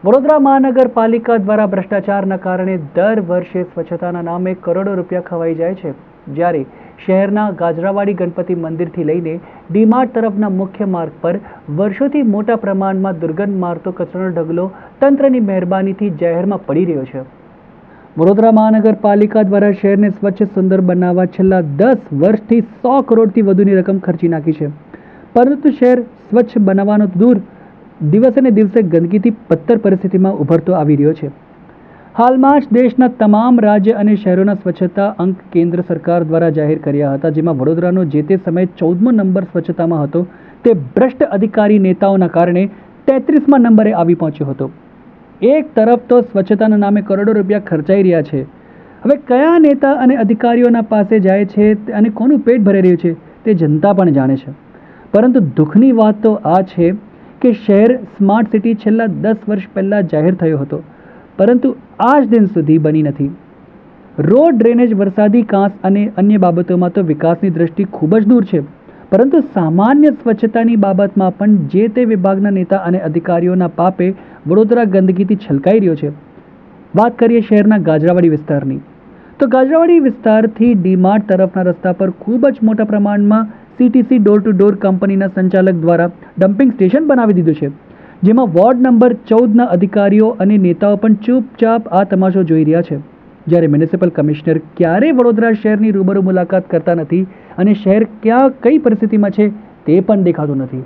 વડોદરા મહાનગરપાલિકા દ્વારા ભ્રષ્ટાચારના કારણે દર વર્ષે સ્વચ્છતાના નામે કરોડો રૂપિયા ખવાઈ જાય છે, જ્યારે શહેરના ગાજરાવાડી ગણપતિ મંદિરથી લઈને ડીમાર્ટ તરફના મુખ્ય માર્ગ પર વર્ષોથી મોટા પ્રમાણમાં દુર્ગંધ મારતો કચરાનો ઢગલો તંત્રની મહેરબાનીથી જાહેરમાં પડી રહ્યો છે. વડોદરા મહાનગરપાલિકા દ્વારા શહેરને સ્વચ્છ સુંદર બનાવવા છેલ્લા 10 વર્ષથી 100 કરોડથી વધુની રકમ ખર્ચી નાખી છે, પરંતુ શહેર સ્વચ્છ બનાવવાનો દૂર દિવસે ને દિવસે ગંદકીથી પત્તર પરિસ્થિતિમાં ઉભરતો આવી રહ્યો છે. હાલમાં જ દેશના તમામ રાજ્ય અને શહેરોના સ્વચ્છતા અંક કેન્દ્ર સરકાર દ્વારા જાહેર કર્યા હતા, જેમાં વડોદરાનો જે તે સમયે 14મો નંબર સ્વચ્છતામાં હતો, તે ભ્રષ્ટ અધિકારી નેતાઓના કારણે 33મા નંબરે આવી પહોંચ્યો હતો. એક તરફ તો સ્વચ્છતાના નામે કરોડો રૂપિયા ખર્ચાઈ રહ્યા છે. હવે કયા નેતા અને અધિકારીઓના પાસે જાય છે અને કોનું પેટ ભરાઈ રહ્યું છે તે જનતા પણ જાણે છે. પરંતુ દુઃખની વાત તો આ છે કે શહેર સ્માર્ટ સિટી છેલ્લા 10 વર્ષ પહેલાં જાહેર થયો હતો, પરંતુ આજ દિન સુધી બની નથી. રોડ, ડ્રેનેજ, વરસાદી કાંસ અને અન્ય બાબતોમાં તો વિકાસની દ્રષ્ટિ ખૂબ જ દૂર છે, પરંતુ સામાન્ય સ્વચ્છતાની બાબતમાં પણ જે તે વિભાગના નેતા અને અધિકારીઓના પાપે વડોદરા ગંદકીથી છલકાઈ રહ્યો છે. વાત કરીએ શહેરના ગાજરાવાડી વિસ્તારની, તો ગાજરાવાડી વિસ્તારથી ડીમાર્ટ તરફના રસ્તા પર ખૂબ જ મોટા પ્રમાણમાં CTC ડોર ટુ ડોર કંપનીના સંચાલક દ્વારા ડમ્પિંગ સ્ટેશન બનાવી દીધું છે, જેમાં વોર્ડ નંબર 14ના અધિકારીઓ અને નેતાઓ પણ ચૂપચાપ આ તમાશો જોઈ રહ્યા છે, જ્યારે મ્યુનિસિપલ કમિશનર ક્યારેય વડોદરા શહેરની રૂબરૂ મુલાકાત કરતા નથી અને શહેર કઈ પરિસ્થિતિમાં છે તે પણ દેખાતું નથી.